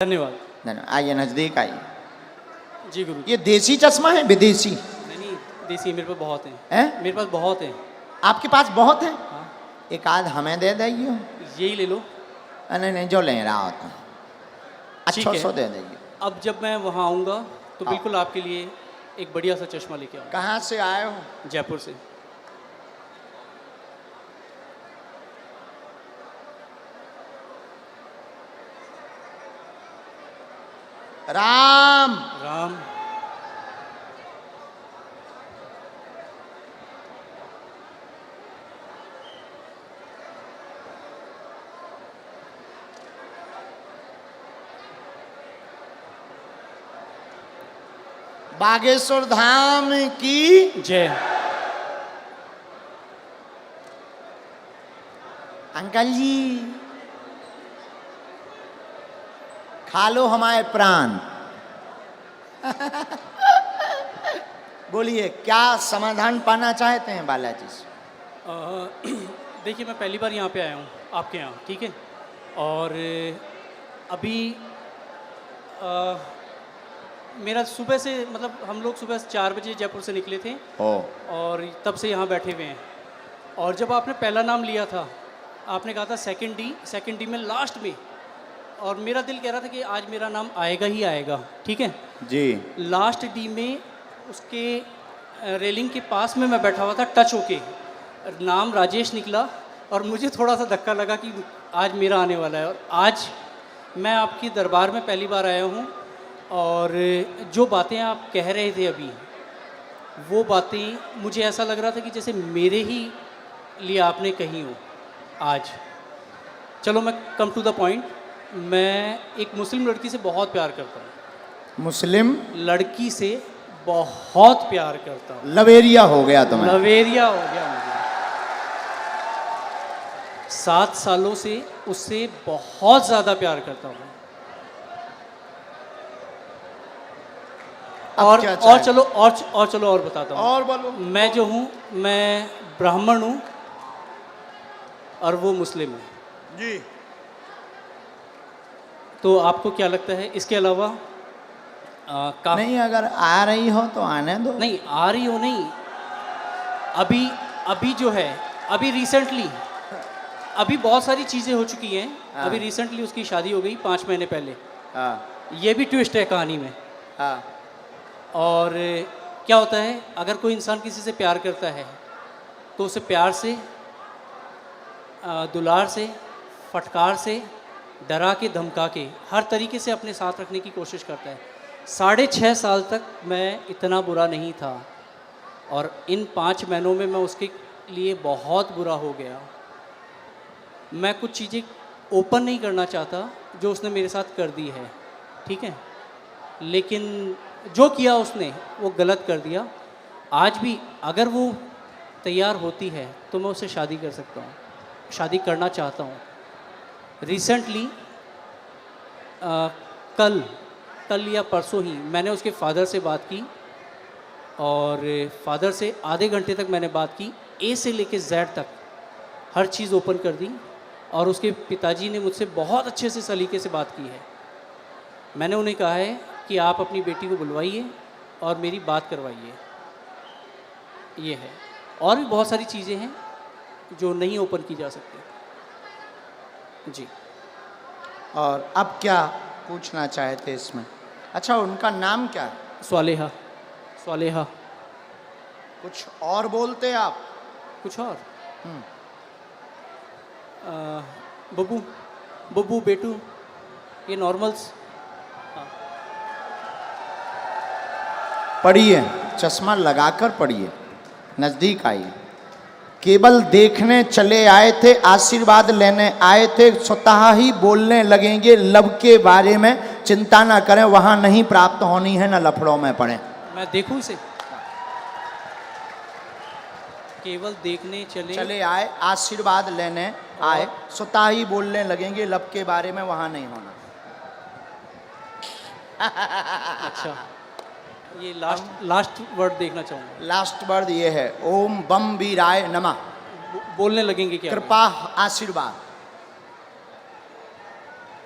धन्यवाद। धन्यवाद। आइए नजदीक आइए। जी गुरु। ये देसी चश्मा है विदेशी? नहीं देसी मेरे पास बहुत हैं। हैं? मेरे पास बहुत हैं। आपके पास बहुत है? हाँ एक आध हमें दे देइए। यही ले लो। नहीं नहीं, जो ले रहा होता ठीक अच्छा है। सो दे देइए। अब जब मैं वहाँ आऊँगा तो हाँ। बिल्कुल आपके लिए एक बढ़िया सा चश्मा लेके आऊँगा। कहाँ से आए हो? जयपुर से। राम राम। बागेश्वर धाम की जय। अंकल जी खा लो हमारे प्राण। बोलिए क्या समाधान पाना चाहते हैं बालाजी से? देखिए मैं पहली बार यहाँ पे आया हूँ आपके यहाँ, ठीक है। और अभी मेरा सुबह से मतलब हम लोग सुबह 4 बजे जयपुर से निकले थे और तब से यहाँ बैठे हुए हैं। और जब आपने पहला नाम लिया था आपने कहा था सेकंड डी में लास्ट में, और मेरा दिल कह रहा था कि आज मेरा नाम आएगा ही आएगा, ठीक है जी। लास्ट डी में उसके रेलिंग के पास में मैं बैठा हुआ था, टच होके नाम राजेश निकला और मुझे थोड़ा सा धक्का लगा कि आज मेरा आने वाला है। और आज मैं आपकी दरबार में पहली बार आया हूँ और जो बातें आप कह रहे थे अभी, वो बातें मुझे ऐसा लग रहा था कि जैसे मेरे ही लिए आपने कही हो आज। चलो मैं कम टू द पॉइंट, मैं एक मुस्लिम लड़की से बहुत प्यार करता हूँ। मुस्लिम लड़की से बहुत प्यार करता हूँ। लवेरिया हो गया तुम्हें? लवेरिया हो गया मुझे। 7 सालों से उससे बहुत ज़्यादा प्यार करता हूँ। और चलो और बताता हूँ। और बोलो। मैं जो हूँ मैं ब्राह्मण हूँ और वो मुस्लिम है जी। तो आपको क्या लगता है इसके अलावा नहीं, अगर आ रही हो तो आने दो। नहीं आ रही हो नहीं, अभी जो है अभी रिसेंटली अभी बहुत सारी चीज़ें हो चुकी हैं। हाँ। अभी रिसेंटली उसकी शादी हो गई 5 महीने पहले। हाँ ये भी ट्विस्ट है कहानी में। हाँ। और क्या होता है अगर कोई इंसान किसी से प्यार करता है तो उसे प्यार से दुलार से फटकार से डरा के धमका के हर तरीके से अपने साथ रखने की कोशिश करता है। 6.5 साल तक मैं इतना बुरा नहीं था और इन 5 महीनों में मैं उसके लिए बहुत बुरा हो गया। मैं कुछ चीज़ें ओपन नहीं करना चाहता जो उसने मेरे साथ कर दी है, ठीक है, लेकिन जो किया उसने वो गलत कर दिया। आज भी अगर वो तैयार होती है तो मैं उससे शादी कर सकता हूँ, शादी करना चाहता हूँ। रिसेंटली कल या परसों ही मैंने उसके फादर से बात की और फादर से आधे घंटे तक मैंने बात की, ए से लेके जेड तक हर चीज़ ओपन कर दी। और उसके पिताजी ने मुझसे बहुत अच्छे से सलीके से बात की है। मैंने उन्हें कहा है कि आप अपनी बेटी को बुलवाइए और मेरी बात करवाइए। ये है, और भी बहुत सारी चीज़ें हैं जो नहीं ओपन की जा सकती जी। और अब क्या पूछना चाहते इसमें? अच्छा, उनका नाम क्या है? स्वालेहा। कुछ और बोलते आप? कुछ और? बब्बू बेटू, ये नॉर्मल्स। पढ़िए, चश्मा लगाकर पढ़िए, नज़दीक आइए। केवल देखने चले आए थे, आशीर्वाद लेने आए थे, स्वतः ही बोलने लगेंगे लब के बारे में। चिंता ना करें, वहाँ नहीं प्राप्त होनी है, न लफड़ों में पड़े। मैं देखूं इसे? केवल देखने चले आए, आशीर्वाद लेने आए, स्वतः ही बोलने लगेंगे लब के बारे में, वहाँ नहीं होना। अच्छा, ये लास्ट वर्ड देखना चाहूँगा। लास्ट वर्ड ये है, ओम बम वीराय नमः। बोलने लगेंगे क्या? कृपा आशीर्वाद।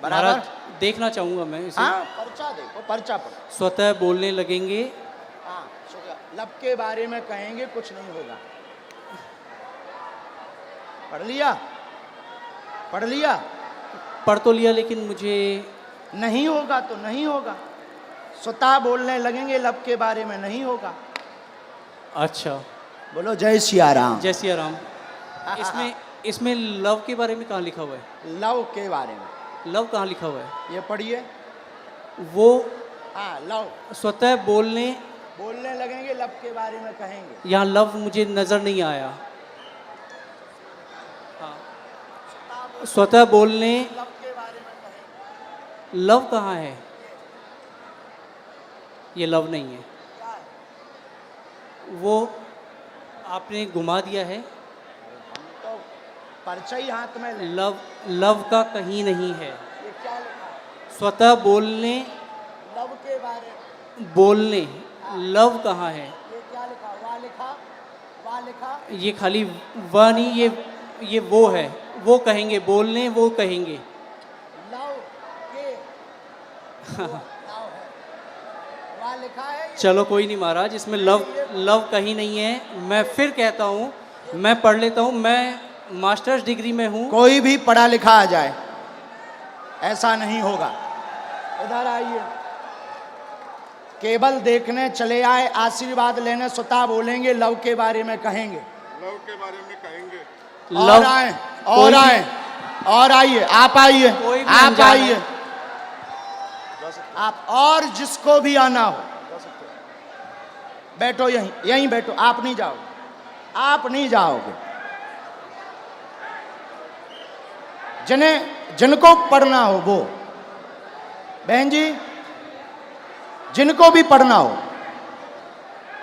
बराबर। देखना चाहूँगा मैं इसे। हाँ पर्चा देखो, पर्चा पढ़ो। स्वतः बोलने लगेंगे, हाँ लब के बारे में कहेंगे कुछ नहीं होगा। पढ़ लिया, पढ़ लिया। पढ़ तो लिया लेकिन मुझे नहीं होगा तो नहीं होगा। स्वतः बोलने लगेंगे लब के बारे में नहीं होगा। अच्छा। बोलो जय सिया राम। जय सिया राम। इसमें इसमें लव के बारे में कहाँ लिखा हुआ है? लव के बारे में लव कहाँ लिखा हुआ है? ये पढ़िए। वो हाँ लव, स्वतः बोलने लगेंगे लब के बारे में कहेंगे। यहाँ लव मुझे नजर नहीं आया। हाँ। स्वतः बोलने लब के बारे में कहेंगे। लव कहाँ है? ये लव नहीं है, वो आपने घुमा दिया है। तो पर्चा ही हाथ में ले। लव लव का कहीं नहीं है। ये क्या लिखा है? स्वतः बोलने लव के बारे में। बोलने लव कहाँ है? ये क्या लिखा? वाह लिखा, वाह लिखा। ये खाली वह नहीं, ये वो है। वो कहेंगे बोलने, वो कहेंगे। लव के लव है, वाह लिखा है। चलो कोई नहीं महाराज, इसमें लव लव कहीं नहीं है। मैं फिर कहता हूँ, मैं पढ़ लेता हूँ। मैं मास्टर्स डिग्री में हूँ। कोई भी पढ़ा लिखा आ जाए, ऐसा नहीं होगा। इधर आइए। केवल देखने चले आए, आशीर्वाद लेने स्वतः बोलेंगे लव के बारे में कहेंगे। लव के बारे में कहेंगे। और आए, और आए, और आइए। आप आइए, कोई भी आप अनजान आइए। है। आप और जिसको भी आना हो बैठो, यहीं यहीं बैठो। आप नहीं जाओगे, आप नहीं जाओगे। जिनको पढ़ना हो वो, बहन जी जिनको भी पढ़ना हो,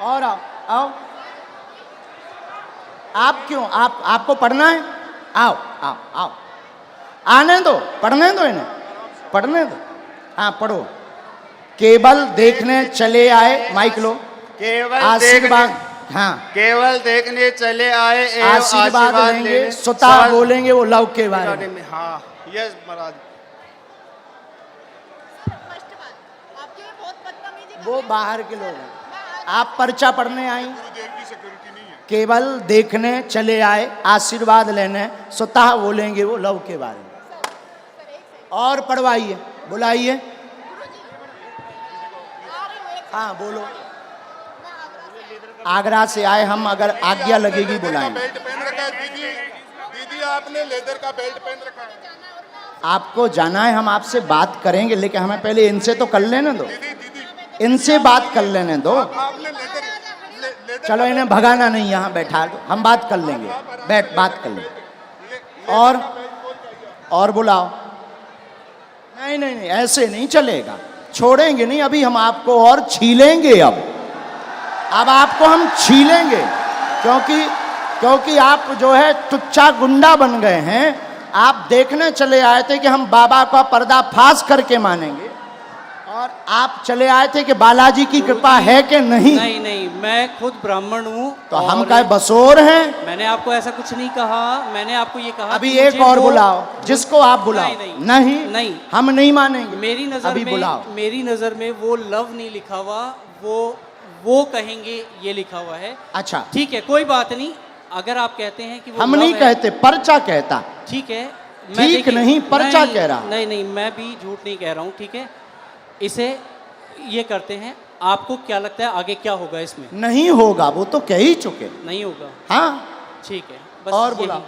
और आओ आओ। आप क्यों, आपको पढ़ना है? आओ आओ आओ, आने दो, पढ़ने दो इन्हें, पढ़ने दो। हाँ पढ़ो। केवल देखने चले आए, माइक लो। केवल आशीर्वाद, हाँ केवल देखने चले आए एवं आशीर्वाद लेंगे, लेने स्वतः बोलेंगे वो लव के बारे में। हाँ यस महाराज। वो बाहर के लोग हैं, आप पर्चा पढ़ने आई। गुरुदेव की सिक्योरिटी नहीं है। केवल देखने चले आए, आशीर्वाद लेने, स्वतः बोलेंगे वो लव के बारे में। और पढ़वाइए, बुलाइए। हाँ बोलो। आगरा से आए हम, अगर आज्ञा लगेगी बुलाएंगे। बेल्ट पहन रखा है दीदी, दीदी आपने लेदर का बेल्ट पहन रखा है। आपको जाना है, हम आपसे बात करेंगे, लेकिन हमें पहले इनसे तो कर लेने दो, दीदी दीदी इनसे बात कर लेने दो। आपने लेदर चलो इन्हें भगाना नहीं, यहाँ बैठा दो, हम बात कर लेंगे। बैठ, बात कर लेंगे। और बुलाओ। नहीं नहीं नहीं, ऐसे नहीं चलेगा, छोड़ेंगे नहीं। अभी हम आपको और छीलेंगे। अब आपको हम छीलेंगे, क्योंकि आप जो है टुच्चा गुंडा बन गए हैं। आप देखने चले आए थे कि हम बाबा का पर्दाफाश करके मानेंगे, और आप चले आए थे कि बालाजी की कृपा है कि नहीं। नहीं नहीं, मैं खुद ब्राह्मण हूँ। तो हम क्या बसोर हैं? मैंने आपको ऐसा कुछ नहीं कहा। मैंने आपको ये कहा अभी कि एक मुझे और वो- बुलाओ, जिसको आप बुलाओ। नहीं, नहीं नहीं। हम नहीं मानेंगे। मेरी नजर अभी में बुलाओ। मेरी नजर में वो लव नहीं लिखा हुआ, वो कहेंगे ये लिखा हुआ है। अच्छा ठीक है, कोई बात नहीं। अगर आप कहते हैं कि वो हम love नहीं है, कहते, पर्चा कहता। ठीक है। ठीक देखिए- नहीं, पर्चा नहीं, कह रहा। नहीं नहीं, मैं भी झूठ नहीं कह रहा हूँ। ठीक है, इसे ये करते हैं। आपको क्या लगता है आगे क्या होगा इसमें? नहीं होगा, वो तो कह ही चुके। नहीं होगा, हाँ ठीक है। बस और यही। बुलाओ,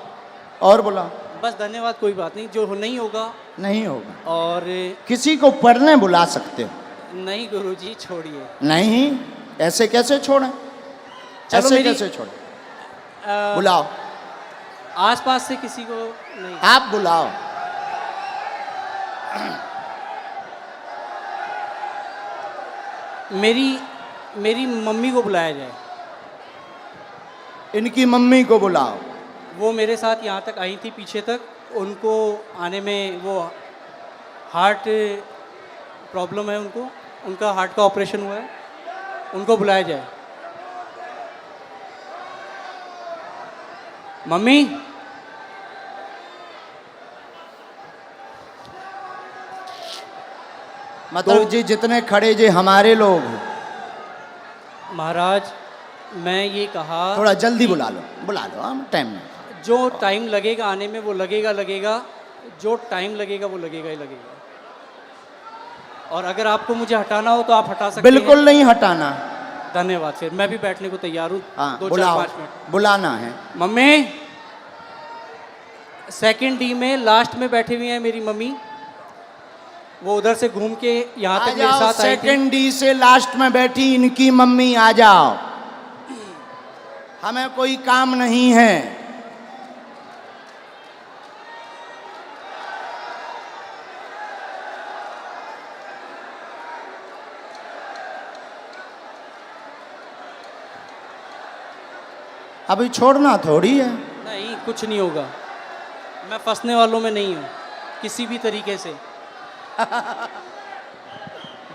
और बुलाओ। बस धन्यवाद, कोई बात नहीं। जो नहीं होगा। नहीं होगा। और किसी को पढ़ने बुला सकते हो? नहीं गुरुजी, छोड़िए। नहीं, ऐसे कैसे छोड़ें? चलो ऐसे मेरी- कैसे छोड़ें? बुलाओ, आसपास से किसी को नहीं। आप बुलाओ। मेरी मम्मी को बुलाया जाए। इनकी मम्मी को बुलाओ। वो मेरे साथ यहाँ तक आई थी, पीछे तक। उनको आने में वो हार्ट प्रॉब्लम है उनको, उनका हार्ट का ऑपरेशन हुआ है। उनको बुलाया जाए। मम्मी, मतलब जी जितने खड़े जे हमारे लोग, महाराज मैं ये कहा थोड़ा जल्दी बुला लो, हम टाइम नहीं। जो टाइम लगेगा आने में वो लगेगा, जो टाइम लगेगा वो लगेगा ही लगेगा। और अगर आपको मुझे हटाना हो तो आप हटा सकते हैं। बिल्कुल नहीं हटाना। धन्यवाद, फिर मैं भी बैठने को तैयार हूँ। हाँ 2-4-5 बुलाओ, मिनट। बुलाना है। मम्मी, सेकंड डी में लास्ट में बैठी हुई है मेरी मम्मी, वो उधर से घूम के यहाँ आ तक मेरे जाओ, साथ आई थी। सेकंड डी से लास्ट में बैठी इनकी मम्मी, आ जाओ, हमें कोई काम नहीं है। अभी छोड़ना थोड़ी है। नहीं, कुछ नहीं होगा, मैं फंसने वालों में नहीं हूँ किसी भी तरीके से।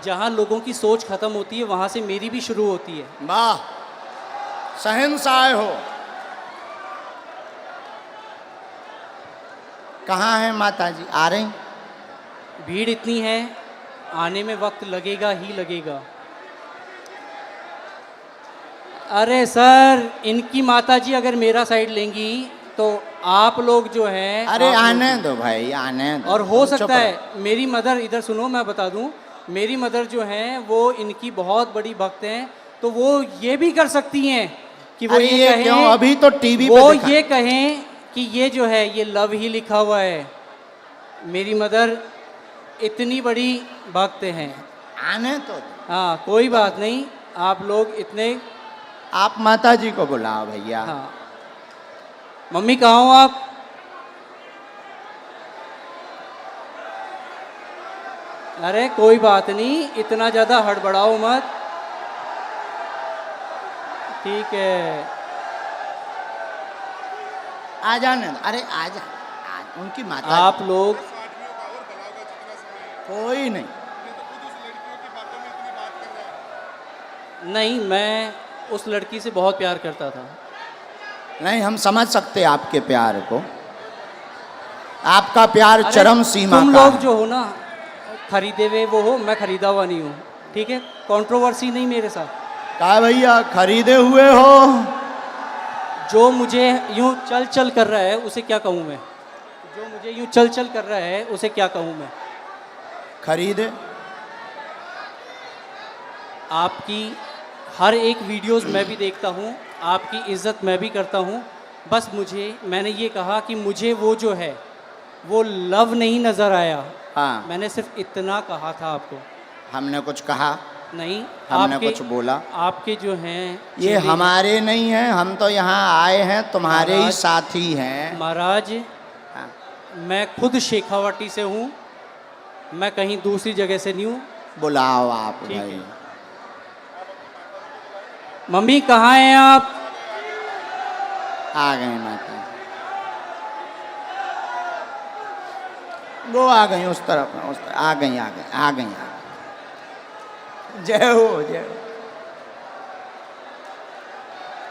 जहाँ लोगों की सोच खत्म होती है वहाँ से मेरी भी शुरू होती है। वाह, शहंशाह हो। कहाँ है माता जी? आ रही? भीड़ इतनी है, आने में वक्त लगेगा ही लगेगा। अरे सर, इनकी माताजी अगर मेरा साइड लेंगी तो आप लोग जो हैं, अरे आप लोग- आने दो भाई, आने दो। और हो चुप सकता रहो। है मेरी मदर, इधर सुनो मैं बता दूं, मेरी मदर जो हैं वो इनकी बहुत बड़ी भक्त हैं, तो वो ये भी कर सकती हैं कि वो अरे ये ये कहें, क्यों? अभी तो टीवी वो पे दिखा- ये कहें कि ये जो है ये लव ही लिखा हुआ है। मेरी मदर इतनी बड़ी भक्त हैं। आने तो। हाँ कोई बात नहीं, आप लोग इतने। आप माता जी को बुलाओ भैया। हाँ मम्मी कहाँ हो आप? अरे कोई बात नहीं, इतना ज़्यादा हड़बड़ाओ मत, ठीक है। आ जाने दो। अरे आ जा, उनकी माता आप लोग कोई नहीं। नहीं, मैं उस लड़की से बहुत प्यार करता था। नहीं, हम समझ सकते हैं आपके प्यार को। आपका प्यार अरे, चरम सीमा तुम का लोग है। जो हो ना, खरीदे हुए वो हो, मैं खरीदा हुआ नहीं हूँ, ठीक है। कंट्रोवर्सी नहीं मेरे साथ। कहा भैया खरीदे हुए हो? जो मुझे यूं चल चल कर रहा है उसे क्या कहूँ मैं? जो मुझे यूं चल चल कर रहा है उसे क्या कहूँ मैं? खरीदे। आपकी हर एक वीडियोस मैं भी देखता हूँ, आपकी इज़्ज़त मैं भी करता हूँ। बस मैंने ये कहा कि मुझे वो जो है वो लव नहीं नज़र आया। हाँ, मैंने सिर्फ इतना कहा था आपको। हमने कुछ कहा नहीं, हमने कुछ बोला? आपके जो हैं ये चेहरे- हमारे नहीं हैं, हम तो यहाँ आए हैं तुम्हारे ही महाराज- साथी हैं। महाराज, हाँ। मैं खुद शेखावाटी से हूँ, मैं कहीं दूसरी जगह से नहीं हूँ। बुलाओ आप ठीक भाई। है। मम्मी कहाँ हैं आप? आ गए माता। वो आ गई उस तरफ, आ गई। जय हो, जय हो।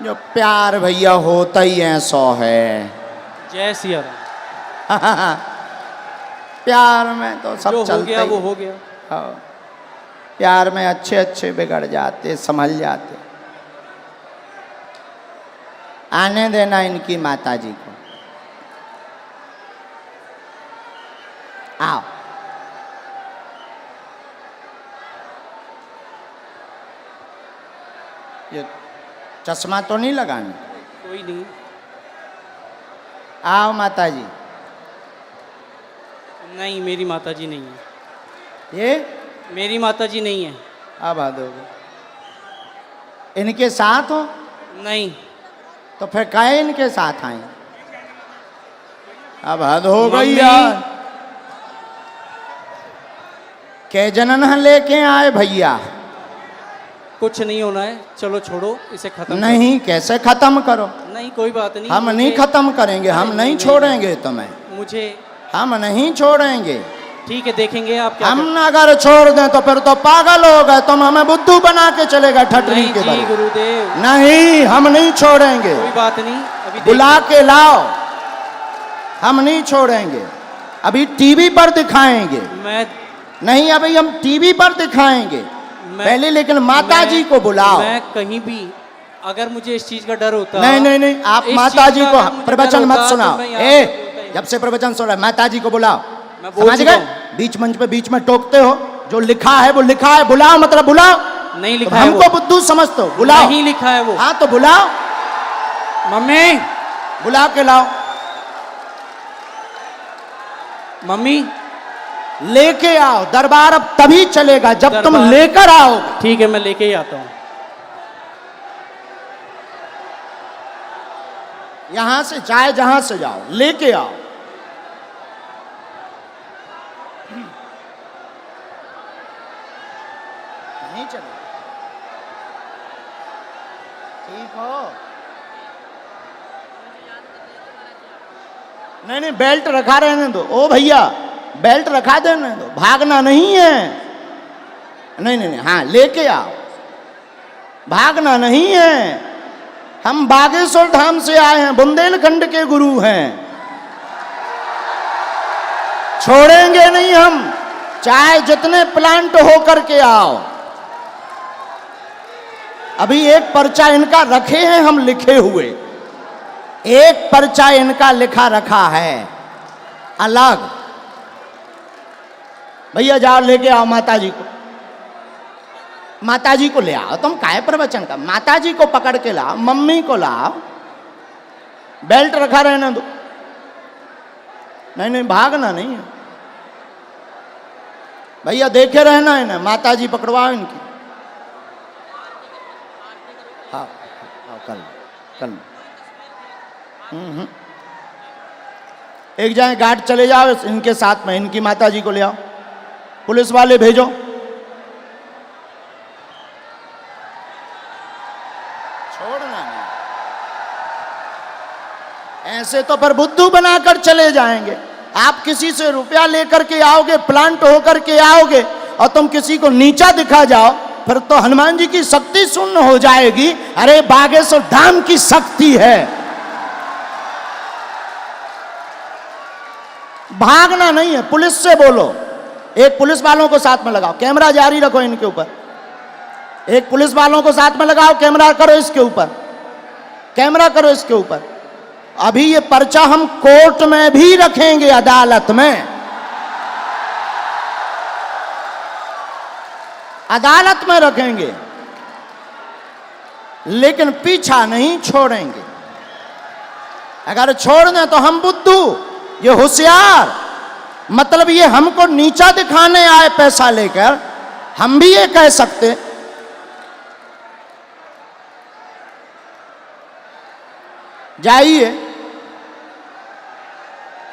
जो प्यार भैया होता ही है 100 है। जय सिया राम। प्यार में तो सब जो हो चलता गया ही वो है। हो गया। हाँ। प्यार में अच्छे अच्छे बिगड़ जाते, संभल जाते। आने देना इनकी माता जी को। आओ। ये चश्मा तो नहीं लगाना? कोई नहीं। आओ माता जी। नहीं, मेरी माताजी नहीं है। ये मेरी माताजी नहीं है। अब हद हो गई। इनके साथ हो नहीं। तो फिर काहे इनके साथ आए? अब हद हो गई मम्मी। यार। के जनन लेके आए भैया? कुछ नहीं होना है, चलो छोड़ो इसे खत्म नहीं, कैसे खत्म करो? करो। नहीं कोई बात नहीं। हम नहीं खत्म करेंगे, हम नहीं, नहीं नहीं, छोड़ेंगे तुम्हें, मुझे हम नहीं छोड़ेंगे। ठीक है, देखेंगे आप क्या हम अगर छोड़ दें तो फिर तो पागल हो गए, तुम हमें बुद्धू बना के चले गए ठटरी नहीं के जी बल। गुरुदेव, नहीं, हम नहीं छोड़ेंगे। कोई बात नहीं। अभी बुला के लाओ, हम नहीं छोड़ेंगे। अभी टीवी पर दिखाएंगे। मैं नहीं अभी हम टीवी पर दिखाएंगे पहले, लेकिन माता जी को बुलाओ। मैं कहीं भी अगर मुझे इस चीज का डर होता, नहीं नहीं नहीं, आप इस माता चीज जी का को अगर मुझे प्रवचन डर मत होता, सुनाओ। तो मैं यहाँ ए पे बोलता ही जब से प्रवचन सुन रहा है, माता जी को बुलाओ। मैं बोल समझ चुका गए? हूँ। बीच मंच पे बीच में टोकते हो, जो लिखा है वो लिखा है, बुलाओ मतलब बुलाओ। नहीं तो लिखा है हमको वो, बुद्धू समझते हो, बुलाओ। नहीं लिखा है वो। हाँ तो बुलाओ, मम्मी, बुला के लाओ, मम्मी, लेके आओ। दरबार अब तभी चलेगा जब तुम दरबार- लेकर आओगे। ठीक है मैं लेके ही आता हूँ। यहां से चाहे जहां से जाओ, लेके आओ। नहीं चले, ठीक हो? नहीं नहीं, बेल्ट रखा रहने दो। ओ भैया बेल्ट रखा देने दो, भागना नहीं है। नहीं नहीं नहीं, हाँ लेके आओ, भागना नहीं है। हम बागेश्वर धाम से आए हैं, बुंदेलखंड के गुरु हैं, छोड़ेंगे नहीं हम, चाहे जितने प्लांट हो करके आओ। अभी एक पर्चा इनका रखे हैं हम लिखे हुए, एक पर्चा इनका लिखा रखा है अलग। भैया जाओ लेके आओ माता जी को, माता जी को ले आओ। तुम काहे प्रवचन का, माता जी को पकड़ के लाओ, मम्मी को लाओ, बेल्ट रखा रहने दो। नहीं नहीं, भागना नहीं है भैया, देखे रहना है ना, माता जी पकड़वाओ इनकी। हाँ हाँ, कल कल एक जाए गार्ड चले जाओ इनके साथ में, इनकी माता जी को ले आओ, पुलिस वाले भेजो। छोड़ना नहीं, ऐसे तो पर बुद्धू बनाकर चले जाएंगे। आप किसी से रुपया लेकर के आओगे, प्लांट होकर के आओगे, और तुम किसी को नीचा दिखा जाओ, फिर तो हनुमान जी की शक्ति शून्य हो जाएगी। अरे बागेश्वर धाम की शक्ति है, भागना नहीं है। पुलिस से बोलो, एक पुलिस वालों को साथ में लगाओ, कैमरा जारी रखो इनके ऊपर, एक पुलिस वालों को साथ में लगाओ, कैमरा करो इसके ऊपर, कैमरा करो इसके ऊपर। अभी ये पर्चा हम कोर्ट में भी रखेंगे, अदालत में, अदालत में रखेंगे, लेकिन पीछा नहीं छोड़ेंगे। अगर छोड़ दें तो हम बुद्धू, ये होशियार, मतलब ये हमको नीचा दिखाने आए पैसा लेकर, हम भी ये कह सकते। जाइए,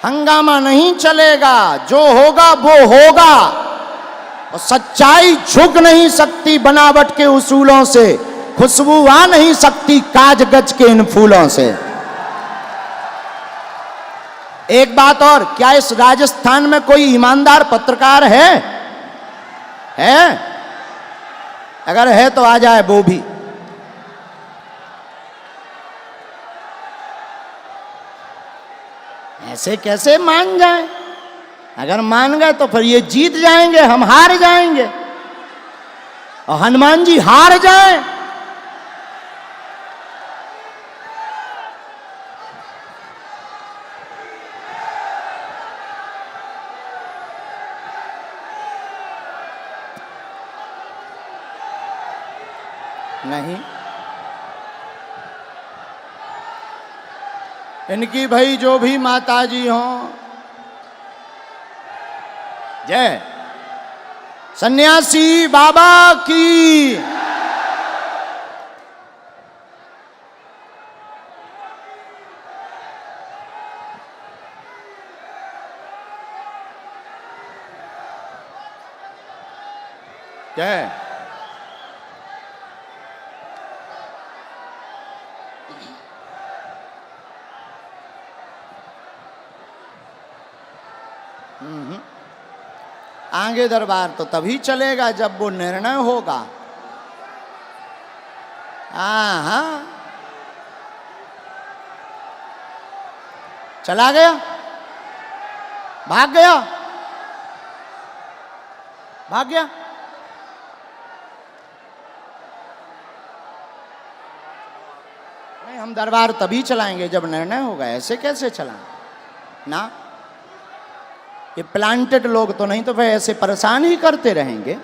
हंगामा नहीं चलेगा, जो होगा वो होगा, और सच्चाई झुक नहीं सकती बनावट के उसूलों से, खुशबू आ नहीं सकती काज गज के इन फूलों से। एक बात और, क्या इस राजस्थान में कोई ईमानदार पत्रकार है? अगर है तो आ जाए वो भी। ऐसे कैसे मान जाए? अगर मान गए तो फिर ये जीत जाएंगे, हम हार जाएंगे, और हनुमान जी हार जाए। नहीं, इनकी भाई जो भी माता जी हों, जय सन्यासी बाबा की। जय आगे दरबार तो तभी चलेगा जब वो निर्णय होगा। हाँ, चला गया, भाग गया। भाग गया। नहीं, हम दरबार तभी चलाएंगे जब निर्णय होगा, ऐसे कैसे चलाएं ना। ये प्लांटेड लोग तो नहीं, तो फिर ऐसे परेशान ही करते रहेंगे,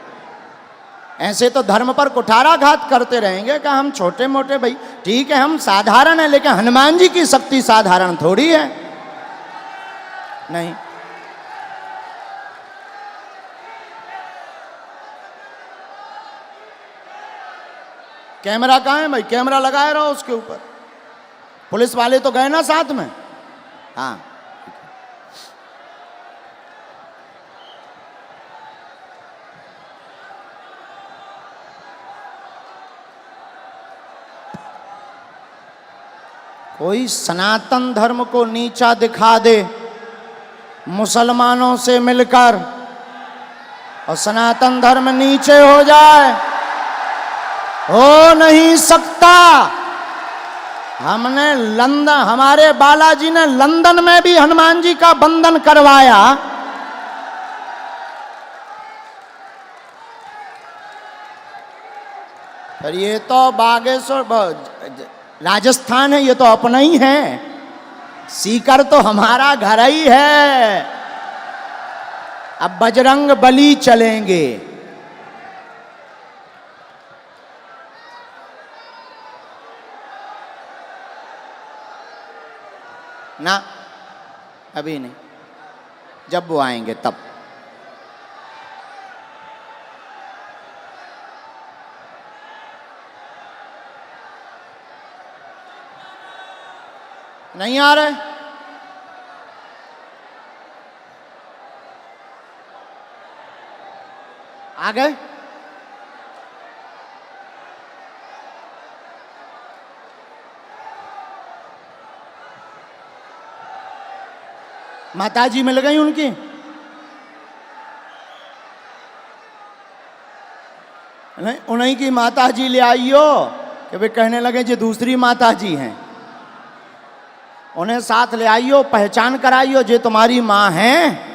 ऐसे तो धर्म पर कुठाराघात करते रहेंगे कि हम छोटे मोटे। भाई ठीक है, हम साधारण है, लेकिन हनुमान जी की शक्ति साधारण थोड़ी है। नहीं, कैमरा कहाँ है भाई? कैमरा लगाए रहो उसके ऊपर। पुलिस वाले तो गए ना साथ में? हाँ, कोई सनातन धर्म को नीचा दिखा दे मुसलमानों से मिलकर, और सनातन धर्म नीचे हो जाए, हो नहीं सकता। हमने लंदन, हमारे बालाजी ने लंदन में भी हनुमान जी का बंधन करवाया। पर ये तो बागेश्वर राजस्थान है, ये तो अपना ही है। सीकर तो हमारा घर ही है। अब बजरंग बली चलेंगे। ना, अभी नहीं, जब वो आएंगे तब। नहीं आ रहे? आ गए? माताजी मिल गई उनकी? नहीं, उन्हीं की माताजी ले आइयो कि वे कहने लगे जो दूसरी माताजी हैं। उन्हें साथ ले आइयो, पहचान कराइयो, जे तुम्हारी माँ हैं।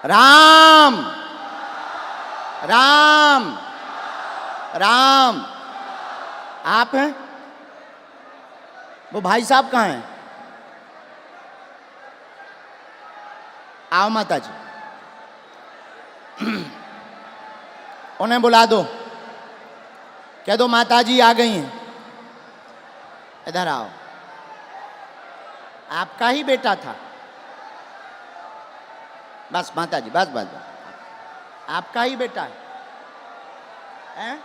राम राम राम। आप हैं? वो भाई साहब कहाँ हैं? आओ माता जी, उन्हें बुला दो, कह दो माता जी आ गई हैं, इधर आओ। आपका ही बेटा था? बस माता जी, बस बस बस, आपका ही बेटा है? हैं?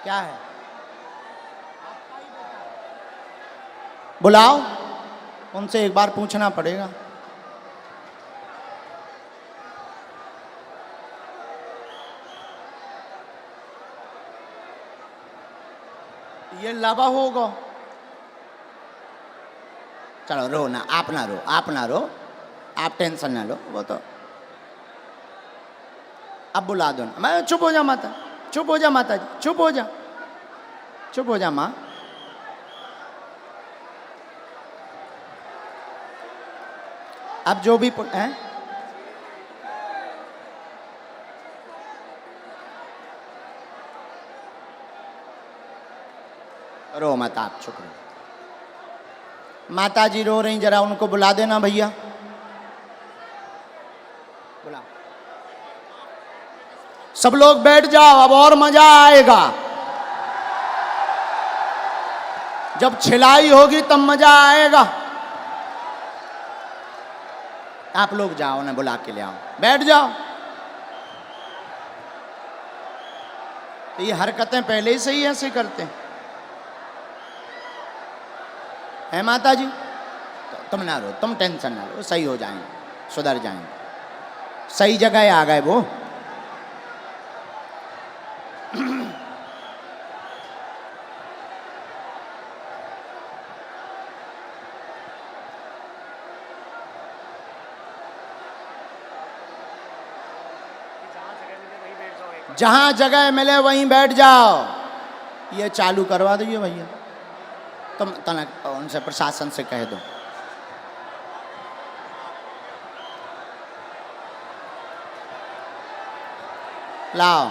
क्या है? आपका ही बेटा है? बुलाओ, उनसे एक बार पूछना पड़ेगा। ये लावा होगा। चलो रो ना, आप ना रो, आप ना रो, आप टेंशन ना लो, वो तो अब बुला दो ना। मैं चुप हो जा माता, चुप हो जा माता जी, चुप हो जा, चुप हो जा माँ। अब जो भी हैं, रो मत, आप चुप रहो। माता जी रो रही, जरा उनको बुला देना भैया, बुला। सब लोग बैठ जाओ, अब और मजा आएगा। जब छिलाई होगी तब मजा आएगा। आप लोग जाओ ना, बुला के ले आओ, बैठ जाओ। तो ये हरकतें पहले ही से ही ऐसे करते हैं माता जी। तुम ना रो, तुम टेंशन ना लो, सही हो जाएंगे, सुधर जाएंगे, सही जगह आ गए वो। जहां जगह मिले वहीं बैठ जाओ। ये चालू करवा दीजिए भैया, तुम तनक उनसे प्रशासन से कह दो। लाओ,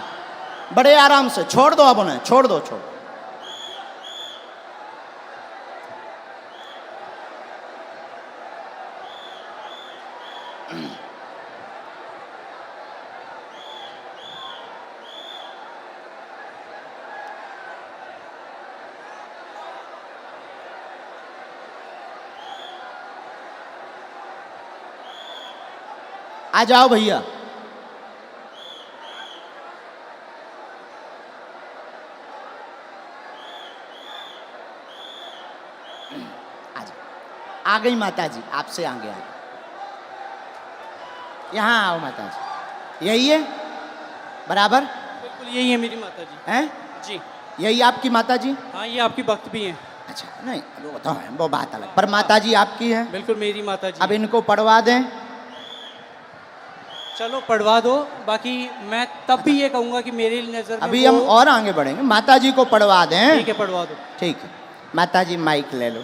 बड़े आराम से छोड़ दो, अब उन्हें छोड़ दो, छोड़। आ जाओ भैया। आ गई माता जी, आपसे आगे आ गई। यहाँ आओ माता जी, यही है बराबर? बिल्कुल यही है मेरी माता जी। हैं? जी यही आपकी माता जी? हाँ, ये आपकी भक्त भी हैं। अच्छा, नहीं वो तो है, वो बात अलग, पर माता जी आपकी है? बिल्कुल मेरी माता जी। अब इनको पढ़वा दें। चलो पढ़वा दो, बाकी मैं तब भी ये कहूँगा कि मेरी नज़र में अभी हम और आगे बढ़ेंगे, माता जी को पढ़वा दें। ठीक है, पढ़वा दो। ठीक है, माता जी माइक ले लो,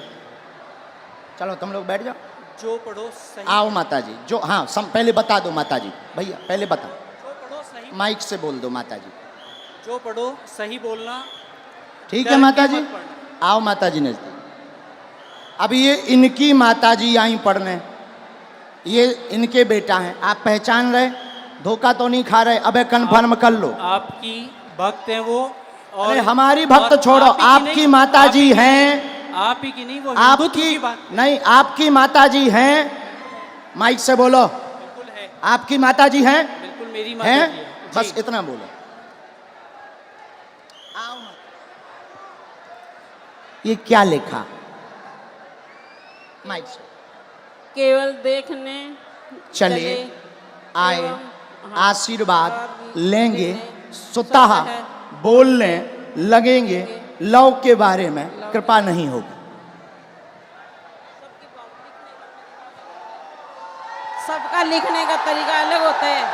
चलो तुम लोग बैठ जाओ। जो पढ़ो सही। आओ माता जी, जो हाँ पहले बता दो माता जी, भैया पहले बताओ, जो पढ़ो सही। माइक से बोल दो माता जी। जो पढ़ो सही बोलना। ठीक है डर माता के जी, मत पढ़ना। आओ माता जी नजदीक। अब ये इनकी माता जी आई पढ़ने, ये इनके बेटा हैं, आप पहचान रहे? धोखा तो नहीं खा रहे? अबे कन्फर्म कर लो। आपकी भक्त हैं वो। और अरे हमारी भक्त और छोड़ो, आप ही की आपकी नहीं, माता आप ही जी की नहीं, हैं, आप ही की नहीं, वो हिंदुत्व आपकी की बात। नहीं, आपकी माता जी हैं, माइक से बोलो। बिल्कुल है, आपकी माता जी हैं? बिल्कुल मेरी माता हैं? जी है। बस जी। इतना बोलो। आओ। ये क्या लिखा? माइक से केवल देखने चले आए, एवं आशीर्वाद लेंगे, स्वतः बोलने लगेंगे, लव के बारे में कृपा नहीं होगी। सबका लिखने का तरीका अलग होता है।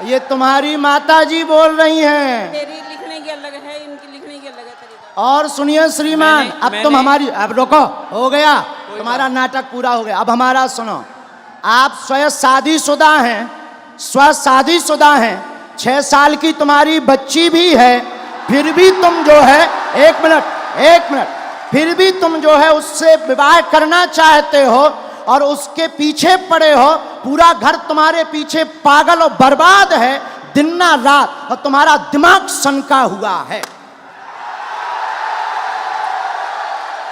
ये तुम्हारी माता जी बोल रही हैं। तेरी लिखने की अलग है, इनकी लिखने की अलग है तरीका। और सुनिए श्रीमान, अब तुम हमारी, अब रोको, हो गया तुम्हारा नाटक पूरा हो गया, अब हमारा सुनो। आप स्वयं शादीशुदा हैं, स्व शादीशुदा हैं, 6 साल की तुम्हारी बच्ची भी है, फिर भी तुम जो है, एक मिनट, फिर भी तुम जो है उससे विवाह करना चाहते हो और उसके पीछे पड़े हो। पूरा घर तुम्हारे पीछे पागल और बर्बाद है दिन ना रात, और तुम्हारा दिमाग सनका हुआ है।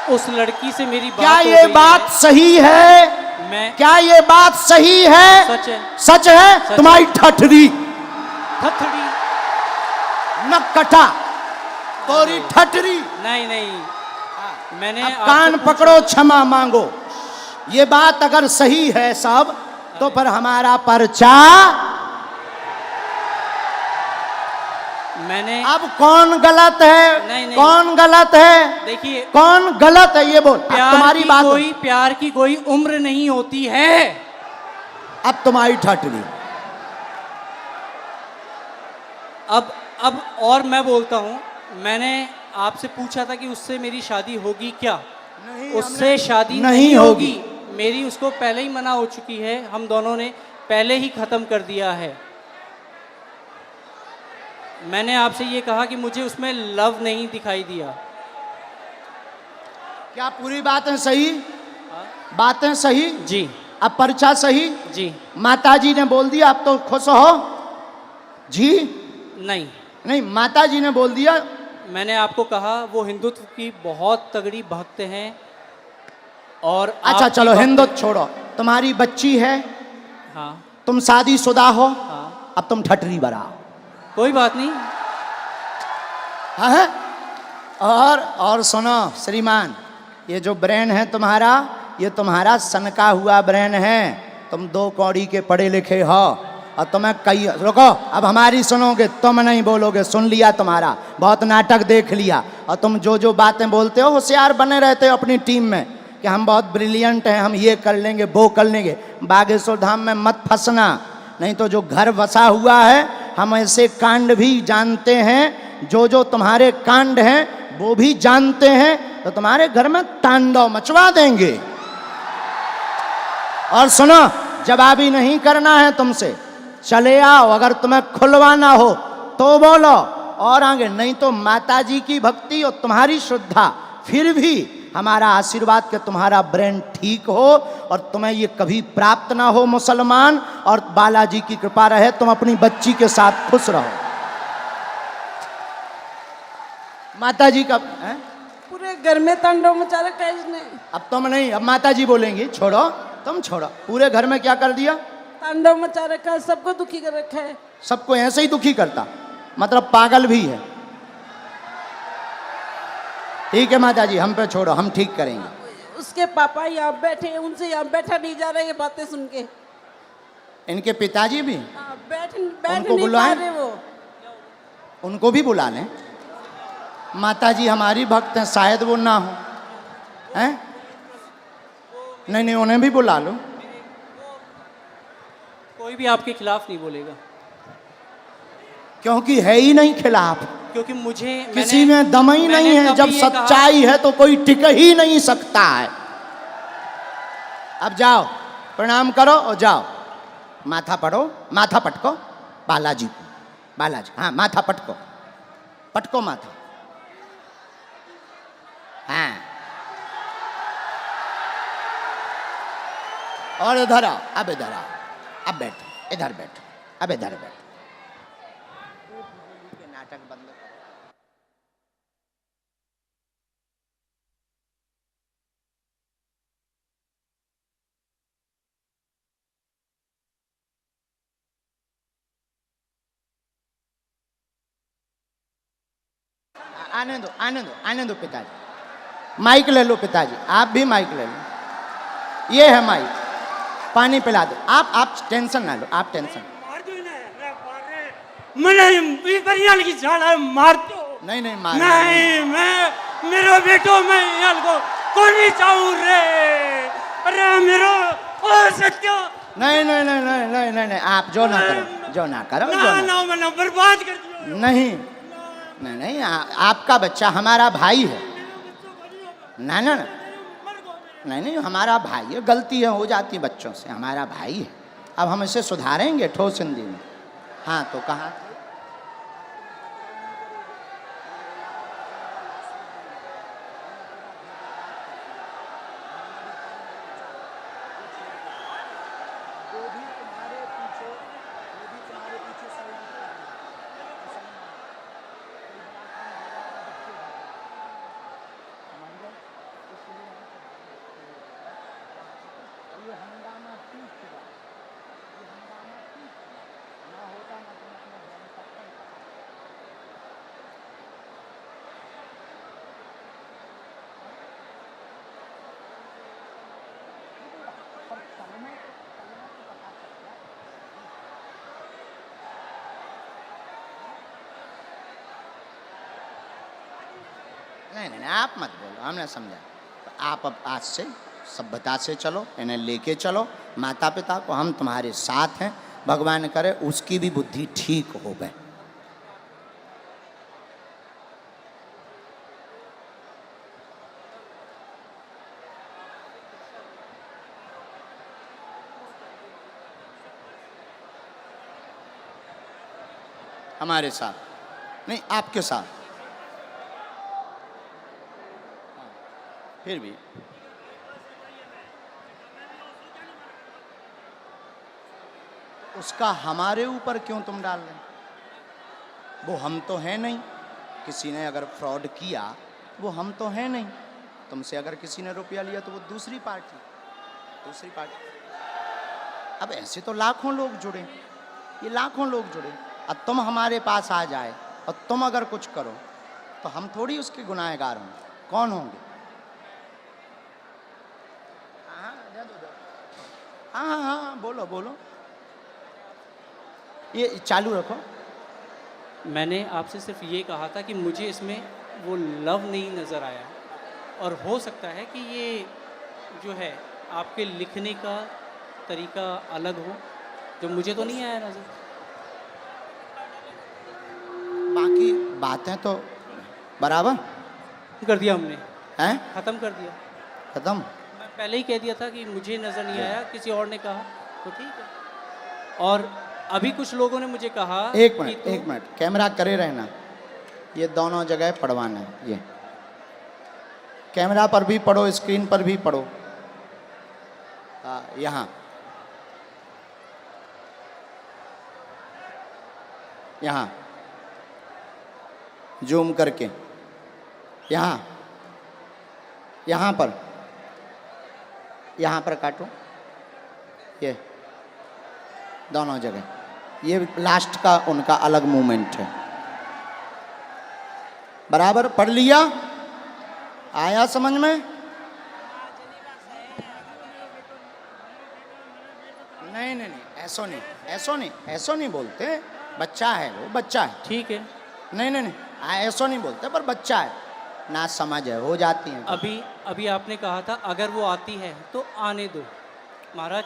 उस लड़की से मेरी बात क्या हो ये गई बात है। सही है? मैं क्या ये बात सही है? सच है। सच है? सच तुम्हारी ठठरी थथड़ी। न कटा तोरी ठठरी। नहीं नहीं, मैंने अब आपसे कान पूछा- पकड़ो, क्षमा मांगो। ये बात अगर सही है सब, तो फिर हमारा पर्चा। मैंने अब कौन गलत है? नहीं, नहीं। कौन गलत है? देखिए, कौन गलत है ये बोल। अब तुम्हारी बात, प्यार की कोई उम्र नहीं होती है। अब तुम्हारी ठठरी। अब और मैं बोलता हूँ, मैंने आपसे पूछा था कि उससे मेरी शादी होगी क्या? उससे शादी नहीं होगी। मेरी उसको पहले ही मना हो चुकी है, हम दोनों ने पहले ही खत्म कर दिया है। मैंने आपसे ये कहा कि मुझे उसमें लव नहीं दिखाई दिया। क्या पूरी बातें सही? बातें सही? जी अब पर्चा सही? जी। माताजी ने बोल दिया, अब तो खुश हो जी? नहीं, नहीं, माताजी ने बोल दिया। मैंने आपको कहा वो हिंदुत्व की बहुत तगड़ी भक्त हैं। और अच्छा आपकी चलो, भक्त- हिंदुत्व छोड़ो, तुम्हारी बच्ची है, हाँ तुम शादीशुदा हो, हाँ, अब तुम ठठरी बराओ। कोई बात नहीं। हाँ? और सुनो श्रीमान, ये जो ब्रेन है तुम्हारा, ये तुम्हारा सनका हुआ ब्रेन है। तुम 2 कौड़ी के पढ़े लिखे हो, और तुम्हें कई, रुको, अब हमारी सुनोगे, तुम नहीं बोलोगे, सुन लिया तुम्हारा, बहुत नाटक देख लिया। और तुम जो जो बातें बोलते हो, होशियार बने रहते हो अपनी टीम में कि हम बहुत ब्रिलियंट हैं, हम ये कर लेंगे, वो कर लेंगे। बागेश्वर धाम में मत फंसना, नहीं तो जो घर बसा हुआ है हम ऐसे कांड भी जानते हैं, जो तुम्हारे कांड हैं वो भी जानते हैं, तो तुम्हारे घर में तांडव मचवा देंगे। और सुनो, जवाबी नहीं करना है तुमसे, चले आओ, अगर तुम्हें खुलवाना हो तो बोलो, और आगे नहीं तो माता जी की भक्ति और तुम्हारी श्रद्धा, फिर भी हमारा आशीर्वाद कि तुम्हारा ब्रेन ठीक हो और तुम्हें ये कभी प्राप्त ना हो मुसलमान, और बालाजी की कृपा रहे, तुम अपनी बच्ची के साथ खुश रहो। माता जी का पूरे घर में तांडव मचा रखा है इसने। अब तुम नहीं, अब माता जी बोलेंगी, छोड़ो, तुम छोड़ो। पूरे घर में क्या कर दिया? तांडव मचा रखा है, सबको दुखी कर रखा है। सबको ऐसे ही दुखी करता, मतलब पागल भी है। ठीक है माता जी, हम पे छोड़ो, हम ठीक करेंगे। उसके पापा यहाँ बैठे हैं, उनसे यहाँ बैठा नहीं जा रहा है, ये बातें सुन के। इनके पिताजी भी बैठ उनको नहीं पा बुलाएं? रहे वो। उनको भी बुला लें। माता जी हमारी भक्त हैं, शायद वो ना हो, हैं? नहीं नहीं, उन्हें भी बुला लो। कोई भी आपके खिलाफ नहीं बोलेगा, क्योंकि है ही नहीं खिलाफ, क्योंकि मुझे किसी में दम ही नहीं है। जब सच्चाई है तो कोई टिक ही नहीं सकता है। अब जाओ, प्रणाम करो और जाओ, माथा पढ़ो, माथा पटको बालाजी को, बालाजी, हाँ माथा पटको, पटको माथा, हाँ। और इधर आओ, अब इधर आओ, अब बैठो, इधर बैठो, अब इधर बैठो। नाटक बंद करो। आने दो, आने दो, आने दो पिताजी। माइक ले लो पिताजी, आप भी माइक ले लो, ये है माइक, पानी पिला दो। आप टेंशन ना लो, आप टेंशन नहीं नहीं मार नहीं, मैं मेरो बेटो, मैं यार को कोनी चाहूं रे, अरे मेरो ओ सत्यो, नहीं नहीं नहीं नहीं नहीं नहीं नहीं, आप जो ना करो, जो ना करो, जो ना ना, ना ना बर्बाद कर दियो। नहीं नहीं नहीं, आपका बच्चा हमारा भाई है। ना ना ना, नहीं नहीं, हमारा भाई है, गलतियाँ हो जाती बच्चों से, हमारा भाई है। अब हम इसे सुधारेंगे ठोस हिंदी में। हाँ तो कहाँ नहीं नहीं, आप मत बोलो, हमने समझा। तो आप अब आज से सभ्यता से चलो, इन्हें लेके चलो। माता पिता को हम तुम्हारे साथ हैं, भगवान करे उसकी भी बुद्धि ठीक हो गए। हमारे साथ नहीं, आपके साथ। फिर भी उसका हमारे ऊपर क्यों तुम डाल रहे? वो हम तो हैं नहीं। किसी ने अगर फ्रॉड किया वो हम तो हैं नहीं। तुमसे अगर किसी ने रुपया लिया तो वो दूसरी पार्टी। अब ऐसे तो लाखों लोग जुड़े, ये लाखों लोग जुड़े। अब तुम हमारे पास आ जाए और तुम अगर कुछ करो तो हम थोड़ी उसके गुनाहगार होंगे। कौन होंगे? हाँ हाँ हाँ, बोलो बोलो, ये चालू रखो। मैंने आपसे सिर्फ ये कहा था कि मुझे इसमें वो लव नहीं नज़र आया, और हो सकता है कि ये जो है आपके लिखने का तरीका अलग हो, जो मुझे तो नहीं आया नज़र। बाकी बातें तो बराबर कर दिया हमने, हैं, ख़त्म कर दिया। खत्म। मैं पहले ही कह दिया था कि मुझे नज़र नहीं आया, किसी और ने कहा तो ठीक है। और अभी कुछ लोगों ने मुझे कहा एक कि मिनट, तू- एक मिनट, कैमरा करे रहना, ये दोनों जगह पढ़वाना है। ये कैमरा पर भी पढ़ो, स्क्रीन पर भी पढ़ो। यहाँ यहाँ जूम करके, यहाँ यहाँ पर काटो, ये दोनों जगह, ये लास्ट का उनका अलग मूवमेंट है। बराबर पढ़ लिया? आया समझ में? नहीं नहीं नहीं, ऐसो नहीं, ऐसो नहीं, ऐसो नहीं बोलते। बच्चा है वो, बच्चा है। ठीक है। नहीं नहीं नहीं, ऐसो नहीं बोलते, पर बच्चा है, ना समझ है, हो जाती है। अभी आपने कहा था अगर वो आती है तो आने दो महाराज।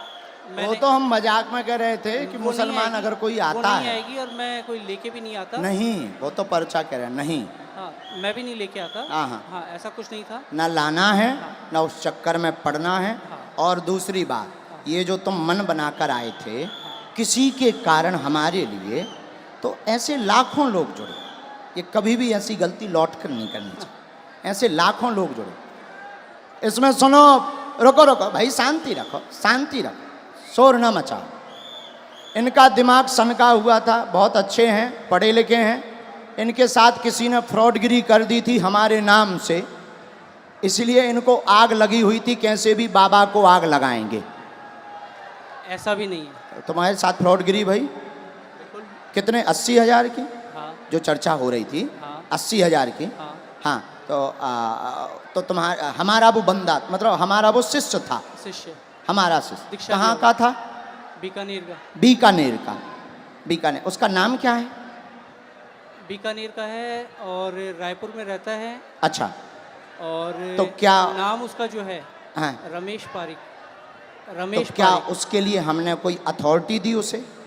वो तो हम मजाक में कह रहे थे कि वो नहीं मुसलमान आएगी, अगर कोई वो आता नहीं है। आएगी और मैं कोई लेके भी नहीं आता। नहीं, वो तो पर्चा कह रहे हैं, नहीं, हाँ, मैं भी नहीं लेके आता। हाँ, हाँ। हाँ, ऐसा कुछ नहीं था। ना लाना है, ना उस चक्कर में पड़ना है। और दूसरी बात, ये जो तुम मन बनाकर आए थे किसी के कारण हमारे लिए, तो ऐसे लाखों लोग जुड़े। ये कभी भी ऐसी गलती लौट कर नहीं करनी चाहिए। ऐसे लाखों लोग जुड़े। इसमें सुनो, रुको रुको भाई, शांति रखो, शांति रखो, शोर न मचाओ। इनका दिमाग सनका हुआ था, बहुत अच्छे हैं, पढ़े लिखे हैं। इनके साथ किसी ने फ्रॉडगिरी कर दी थी हमारे नाम से, इसलिए इनको आग लगी हुई थी, कैसे भी बाबा को आग लगाएंगे। ऐसा भी नहीं है। तुम्हारे साथ फ्रॉडगिरी भाई कितने? 80,000 की हाँ, जो चर्चा हो रही थी, हाँ। 80,000 की। हाँ, हाँ, तो तुम्हारा, हमारा वो बंदा, मतलब हमारा वो शिष्य था, शिष्य हमारा शिष्य दीक्षा कहाँ लिया। का था? बीकानेर का। बीकानेर का। बीकानेर, उसका नाम क्या है? बीकानेर का है और रायपुर में रहता है। अच्छा, और तो क्या- नाम उसका जो है हाँ, रमेश पारिक। तो रमेश क्या पारिक। उसके लिए हमने कोई अथॉरिटी दी उसे?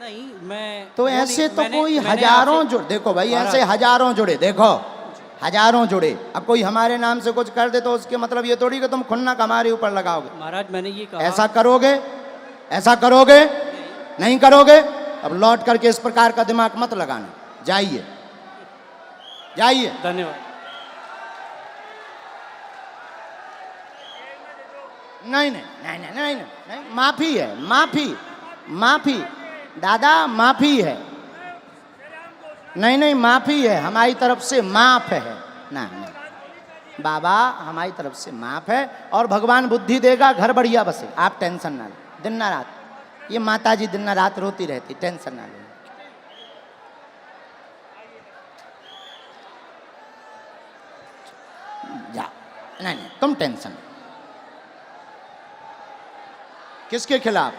नहीं, मैं तो वो ऐसे नहीं- तो मैंने- कोई मैंने हजारों आपसे- जुड़े, देखो भाई, महाराज, ऐसे हजारों जुड़े, देखो हजारों जुड़े। अब कोई हमारे नाम से कुछ कर दे तो उसके मतलब ये थोड़ी कि तुम खुन्नक हमारे ऊपर लगाओगे। महाराज मैंने ये कहा। ऐसा करोगे? ऐसा करोगे? नहीं करोगे? अब लौट करके इस प्रकार का दिमाग मत लगाना। जाइए, जाइए। धन्यवाद। नहीं नहीं नहीं नहीं नहीं नहीं, नहीं, माफी है, माफी, माफी दादा, माफी है। नहीं नहीं, माफी है हमारी तरफ से, माफ है ना, नहीं बाबा, हमारी तरफ से माफ है। और भगवान बुद्धि देगा, घर बढ़िया बसे, आप टेंशन ना लो। दिन ना रात ये माता जी दिन ना रात रोती रहती, टेंशन ना लो। जा, नहीं नहीं, तुम टेंशन। किसके खिलाफ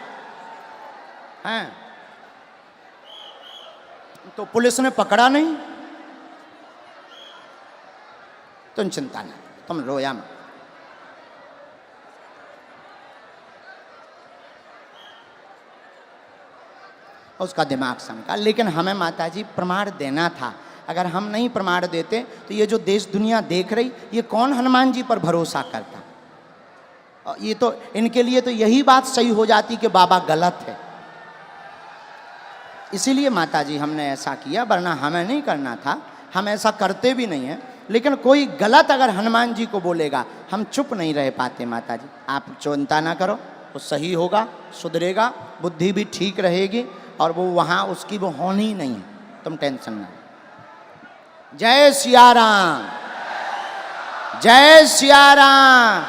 हैं? तो पुलिस ने पकड़ा नहीं, तुम चिंता ना, तुम रोया मत। उसका दिमाग सनका, लेकिन हमें माताजी प्रमाण देना था। अगर हम नहीं प्रमाण देते तो ये जो देश दुनिया देख रही, ये कौन हनुमान जी पर भरोसा करता? और ये तो इनके लिए तो यही बात सही हो जाती कि बाबा गलत है। इसीलिए माताजी हमने ऐसा किया, वरना हमें नहीं करना था, हम ऐसा करते भी नहीं हैं। लेकिन कोई गलत अगर हनुमान जी को बोलेगा, हम चुप नहीं रह पाते। माताजी आप चिंता ना करो, वो सही होगा, सुधरेगा, बुद्धि भी ठीक रहेगी, और वो वहाँ उसकी वो होनी ही नहीं है, तुम टेंशन ना। जय सिया राम, जय सिया राम।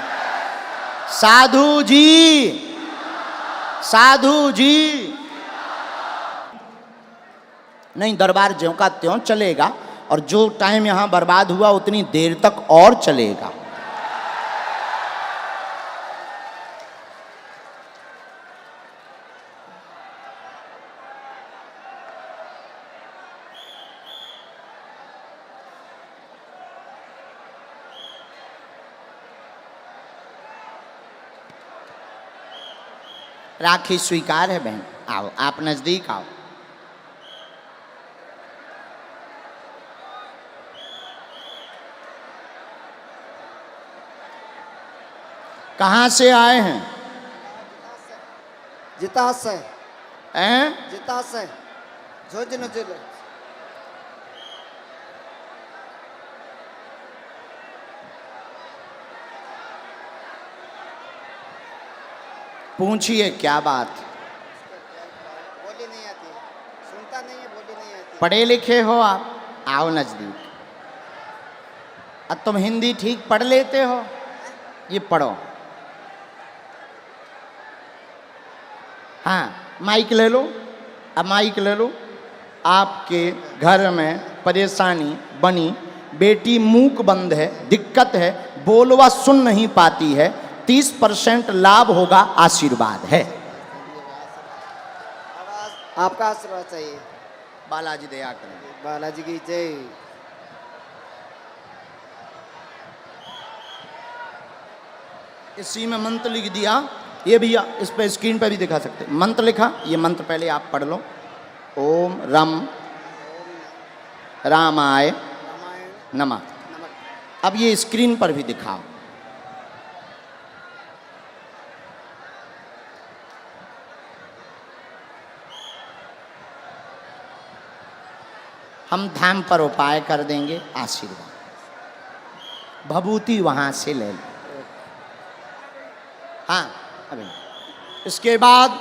साधु जी, साधु जी। नहीं, दरबार ज्यों का त्यों चलेगा, और जो टाइम यहाँ बर्बाद हुआ उतनी देर तक और चलेगा। राखी स्वीकार है बहन, आओ आप नजदीक आओ। कहाँ से आए हैं? जितास है, हैं? जितास है, जोजन जिले। पूछिए क्या बात? बोली नहीं आती, सुनता नहीं है, बोली नहीं आती। पढ़े लिखे हो आप? आओ नजदीक। अब तुम हिंदी ठीक पढ़ लेते हो? ये पढ़ो। हाँ, माइक ले लो। अब माइक ले लो। आपके घर में परेशानी बनी, बेटी मूक बंद है, दिक्कत है, बोलवा सुन नहीं पाती है, 30% लाभ होगा, आशीर्वाद है। आपका आशीर्वाद चाहिए। बालाजी दया करें। बालाजी की जय। इसी में मंत्र लिख दिया, ये भैया इस पे स्क्रीन पे भी दिखा सकते हैं। मंत्र लिखा, ये मंत्र पहले आप पढ़ लो। ओम रम रामाय रामायण नमः। नमक। अब ये स्क्रीन पर भी दिखाओ। हम धाम पर उपाय कर देंगे, आशीर्वाद भभूति वहां से ले लो। हाँ, अभी इसके बाद